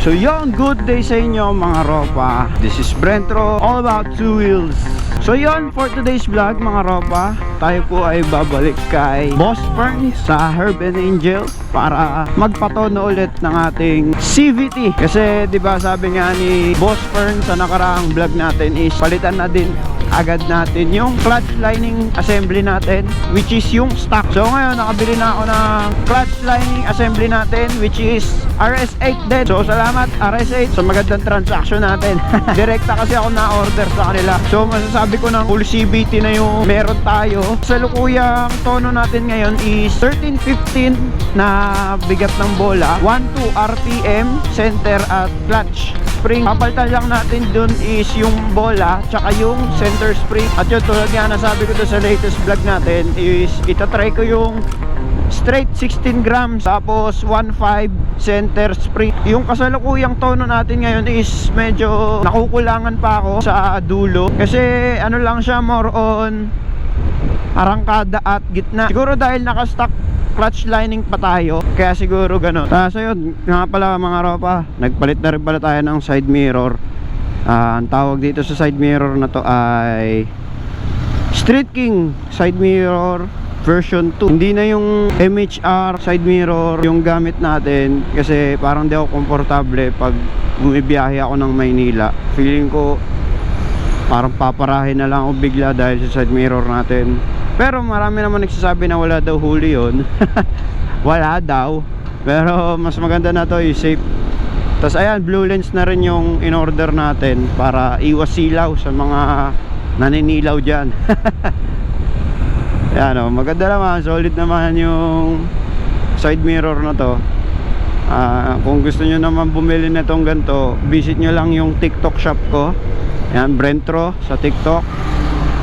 So yon, good day sa inyo mga ropa. This is Brentro, all about two wheels. So yon, for today's vlog mga ropa, tayo po ay babalik kay Boss Fern sa Herb and Angel para magpatono ulit ng ating CVT. Kasi 'di ba sabi nga ni Boss Fern sa nakaraang vlog natin is palitan na din agad natin yung clutch lining assembly natin, which is yung stock. So ngayon nakabili na ako ng clutch lining assembly natin, which is RS8 din. So salamat RS8 sa magandang transaction natin. Direkta kasi ako na order sa kanila. So masasabi ko ng full CVT na yung meron tayo. Sa lukuyang tono natin ngayon is 13-15 na bigat ng bola, 1-2 RPM, center at clutch spring. Papalitan lang natin dun is yung bola tsaka yung center spring. At yun, tulad nga nasabi ko doon sa latest vlog natin is itatry ko yung straight 16 grams tapos 1.5 center spring. Yung kasalukuyang tono natin ngayon is medyo nakukulangan pa ako sa dulo kasi ano lang siya, more on arangkada at gitna. Siguro dahil nakastock clutch lining pa tayo, kaya siguro gano'n. So yun, nga pala mga ropa, nagpalit na rin pala tayo ng side mirror. Ang tawag dito sa side mirror na to ay Street King side mirror version 2. Hindi na yung MHR side mirror yung gamit natin kasi parang di ako komportable pag bumibiyahe ako ng Maynila. Feeling ko parang paparahin na lang ako bigla dahil sa side mirror natin. Pero marami naman nagsasabi na wala daw huli yun. Wala daw. Pero mas maganda na to, safe. Tapos ayan, blue lens na rin yung in order natin para iwas silaw sa mga naninilaw dyan. Ayan o, maganda naman, solid naman yung side mirror na to. Kung gusto nyo naman bumili na itong ganito, visit nyo lang yung TikTok shop ko. Ayan, Brentro sa TikTok.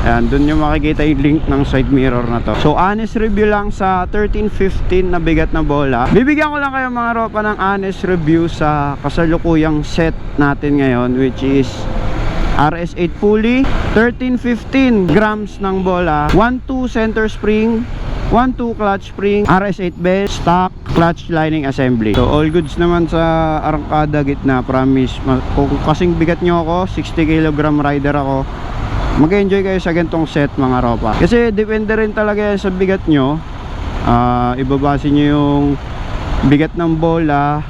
Ayan, dun yung makikita yung link ng side mirror na to. So honest review lang sa 13-15 na bigat na bola. Bibigyan ko lang kayo mga ropa ng honest review sa kasalukuyang set natin ngayon, which is RS8 pulley, 13-15 grams ng bola, 1-2 center spring, 1-2 clutch spring, RS8 belt, stock, clutch lining assembly. So all goods naman sa arangkada gitna, promise. Kung kasing bigat nyo ako, 60 kg rider ako, mag-enjoy kayo sa gantong set mga ropa. Kasi depende rin talaga sa bigat nyo. Ibabase nyo yung bigat ng bola,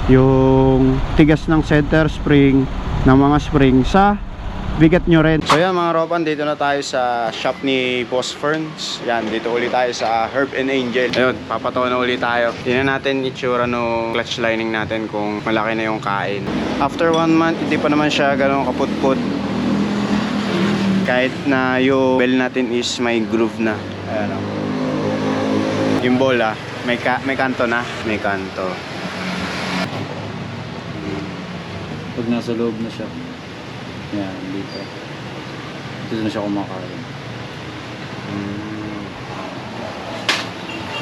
yung tigas ng center spring, ng mga spring sa bigat nyo rin. So yan mga ropa, dito na tayo sa shop ni Boss Ferns. Yan, dito ulit tayo sa Herb and Angel. Ayun, papatono ulit tayo. Tingnan natin itsura no clutch lining natin kung malaki na yung kain. After 1 month, hindi pa naman siya ganun kaput-put. Kahit na yung bell natin is may groove na. Ayan o. Yung bola, may kanto na. May kanto. Pag nasa loob na siya. Yan, dito. Dito na siya kumakain.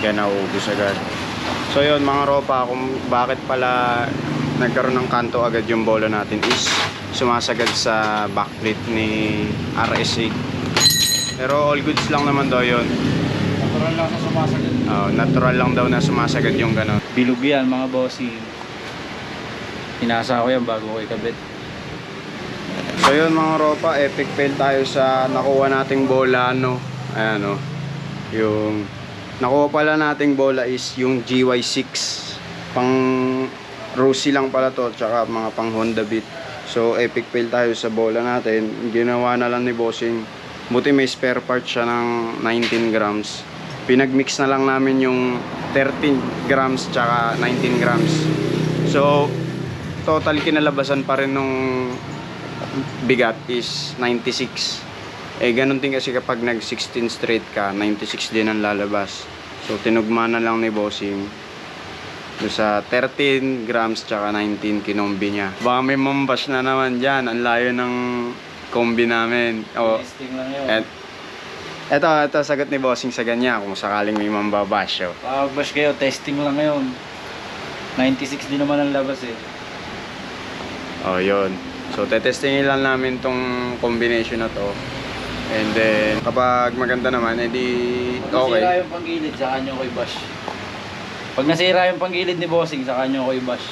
Kaya nauubos agad. So yun mga ropa, kung bakit pala nagkaroon ng kanto agad yung bola natin is sumasagad sa backplate ni RS8. Pero all goods lang naman daw yun. Natural lang sa sumasagad. Natural lang daw na sumasagad yung gano'n. Bilog yan mga bossing. Hinasa ko yan bago ko ikabit. So yun mga ropa, epic fail tayo sa nakuha nating bola, no? Ayan o. Yung nakuha pala nating bola is yung GY6. Pang Rosy lang pala to, tsaka mga pang Honda Beat. So epic fail tayo sa bola natin. Ginawa na lang ni bossing, buti may spare part siya ng 19 grams. Pinagmix na lang namin yung 13 grams tsaka 19 grams. So total kinalabasan pa rin nung bigat is 96. Ganun din kasi kapag nag 16 straight ka, 96 din ang lalabas. So tinugma na lang ni bossing sa 13 grams tsaka 19 kinombi niya. Baka may mambash na naman dyan. Ang layo ng kombi namin. Testing lang yun. Ito sagot ni bossing sa ganyan kung sakaling may mambabash. Pag-bash kayo, testing lang ngayon. 96 din naman ang labas eh. Yun. So tetestingin lang namin tong combination na to. And then kapag maganda naman, edi okay. Nasira yung panggilid, saka nyo ko i-bash. Pag nasira yung panggilid ni bossing, saka nyo ko i-bash.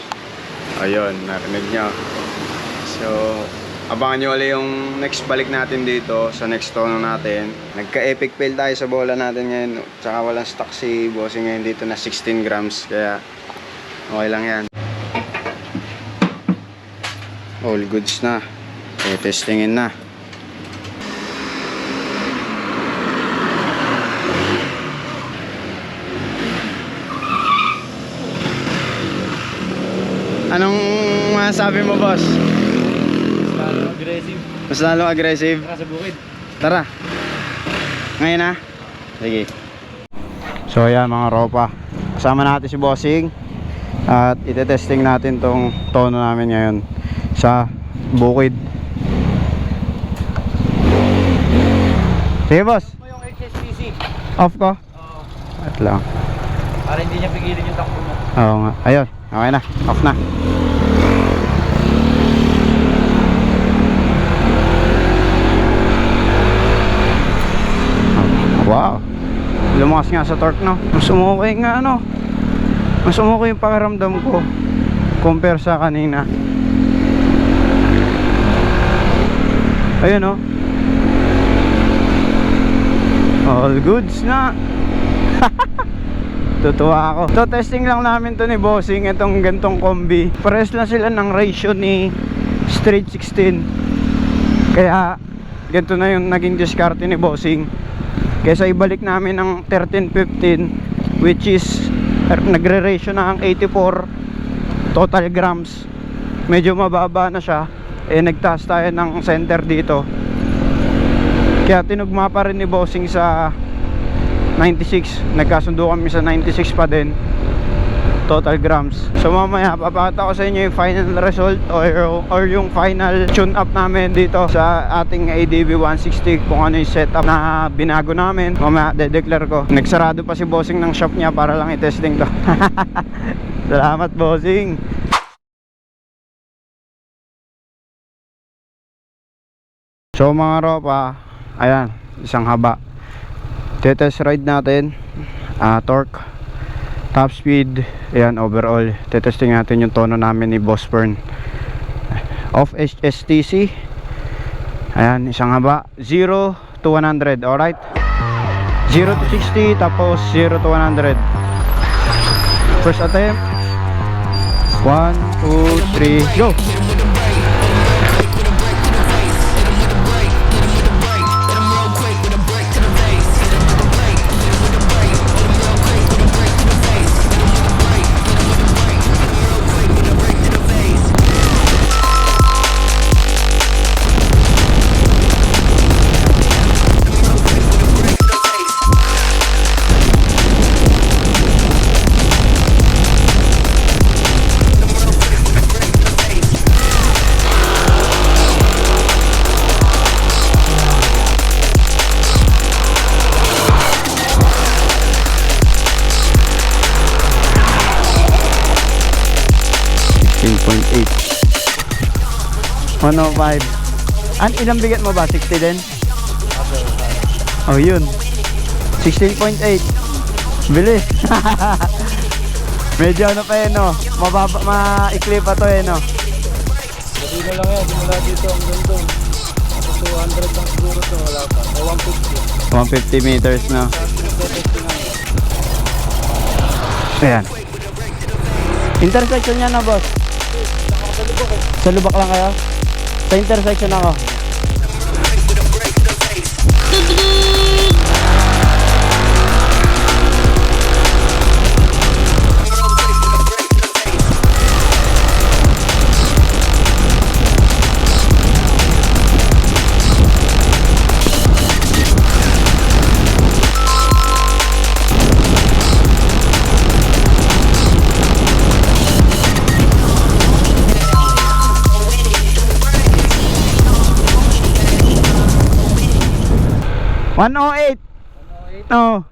Ayun, narinig nyo. So, abangan nyo ulit yung next balik natin dito sa next tono natin. Nagka-epic fail tayo sa bola natin ngayon. Tsaka walang stock si bossing ngayon dito na 16 grams. Kaya okay lang yan. All goods na. Testingin na. Anong masasabi mo, boss? Lalo aggressive. Mas lalong aggressive? Tara sa bukid. Tara. Ngayon na? Sige. So ayan mga ropa. Kasama natin si Bossing. At itetesting natin tong tono namin ngayon sa bukid. Sige boss. Mo yung HSPC. Off ko? Oo. At lang. Para hindi niya pigilin yung takbo mo. Oo nga. Ayun. Okay na. Off na. Wow. Lumakas nga sa torque, no? Mas umukay nga, ano? Mas umukay yung pakiramdam ko compare sa kanina. Ayun, no? All goods na. Tutuwa ako. So testing lang namin to ni Bossing, itong gantong kombi. Pares lang sila ng ratio ni Street 16. Kaya ganito na yung naging diskarte ni Bossing. Kesa ibalik namin ng 1315, which is nagre-ratio na ang 84 total grams. Medyo mababa na siya. Nagtaas tayo ng center dito. Kaya tinugma pa rin ni Bossing sa 96. Nagkasundo kami sa 96 pa din total grams. So mamaya papakita ko sa inyo yung final result or yung final tune up namin dito sa ating ADV 160, kung ano yung setup na binago namin. Mamaya de-declare ko. Nagsarado pa si Bossing ng shop niya para lang i-testing to. Salamat Bossing. So mga ropa, ayan, isang haba. Test ride natin, torque, top speed, ayan, overall. Testing natin yung tono namin ni Boss Fern. Off STC. Ayan, isang haba, 0 to 100, alright? 0 to 60, tapos 0 to 100. First attempt. 1, 2, 3, go! $105. Ilang bigat mo ba? 60 din? Oh yun, 16.8. Bilis. Medyo ano pa yun, no? Mababa, maikli pa to eh, no? Sabi na lang yan, simula dito ang doon. Tapos 200 lang siguro to, wala pa. O 150. 150 meters, no? Ayan. Intersection niya na, boss. Sa lubak lang kayo? Sa intersection ako. $108. No.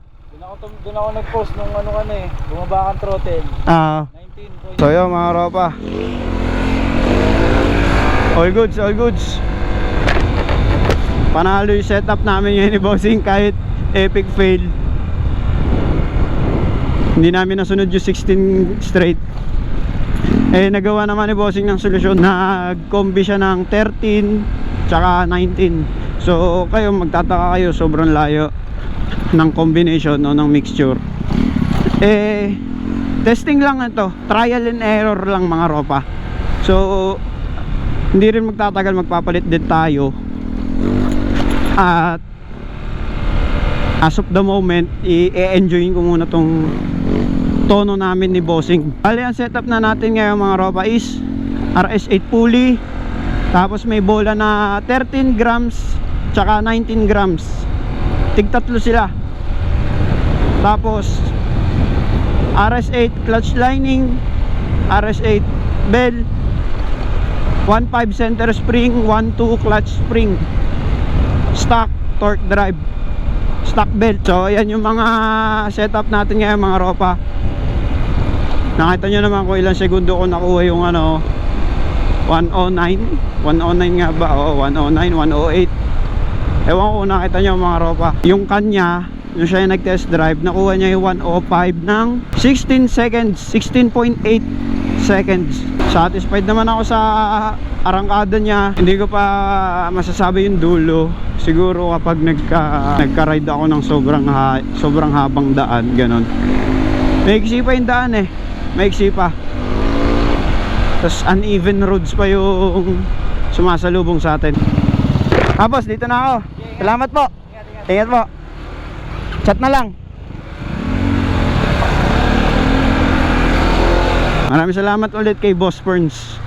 Doon ako nag-post nung ano ka na eh. Bumaba kang throttle. 19. So yun mga ropa. All goods, all goods. Panalo yung setup namin yun ni Bossing kahit epic fail. Hindi namin nasunod yung 16 straight. Eh nagawa naman ni Bossing ng solusyon. Nag-combi siya ng 13 tsaka 19. So kayo magtataka kayo, sobrang layo ng combination o ng mixture. Eh testing lang ito, trial and error lang mga ropa. So hindi rin magtatagal, magpapalit din tayo. At as of the moment, i-enjoyin ko muna tong tono namin ni Bossing. Bali ang setup na natin ngayon mga ropa is RS8 pulley, tapos may bola na 13 grams tsaka 19 grams, tig-tatlo sila. Tapos RS8 clutch lining, RS8 bell, 1.5 center spring, 1.2 clutch spring, stock torque drive, stock belt. So ayan yung mga setup natin ngayon mga ropa. Nakita nyo naman kung ilang segundo ko nakuha yung 109 nga ba? Oo, 109, 108. Ewan ko kung nakita nyo mga ropa. Yung kanya, yung siya yung nag-test drive, nakuha niya yung 105 ng 16 seconds, 16.8 seconds. Satisfied naman ako sa arangkada niya. Hindi ko pa masasabi yung dulo. Siguro kapag nagka-ride ako ng sobrang habang daan, ganon. Maiksi pa yung daan eh. Maiksi pa. Tapos uneven roads pa yung sumasalubong sa atin. Boss, dito na ako. Salamat po. Ingat po. Chat na lang. Maraming salamat ulit kay Boss Ferns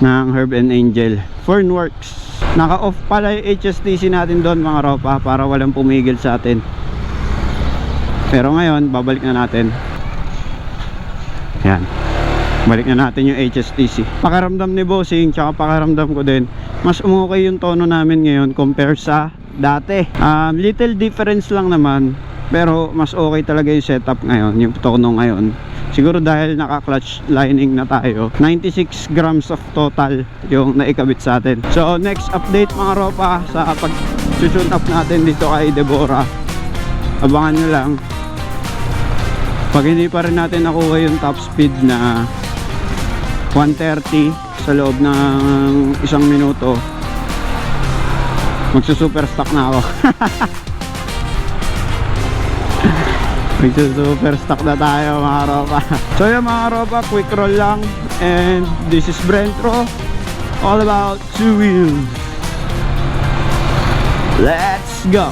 ng Herb and Angel Fernworks. Naka-off pala yung HSTC natin doon mga ropa, para walang pumigil sa atin. Pero ngayon, babalik na natin. Yan. Balik na natin yung HSTC. Pakaramdam ni Bossing, tsaka pakaramdam ko din, mas umukay yung tono namin ngayon compare sa dati. Little difference lang naman, pero mas okay talaga yung setup ngayon, yung tono ngayon. Siguro dahil naka-clutch lining na tayo. 96 grams of total yung naikabit sa atin. So next update mga ropa sa pag-tune up natin dito kay Deborah. Abangan nyo lang. Pag hindi pa rin natin nakuha yung top speed na 130 sa loob ng isang minuto, magsusuper stock na ako. Magsusuper stock na tayo mga ropa. So yun mga ropa, quick roll lang. And this is Brentro, all about two wheels. Let's go.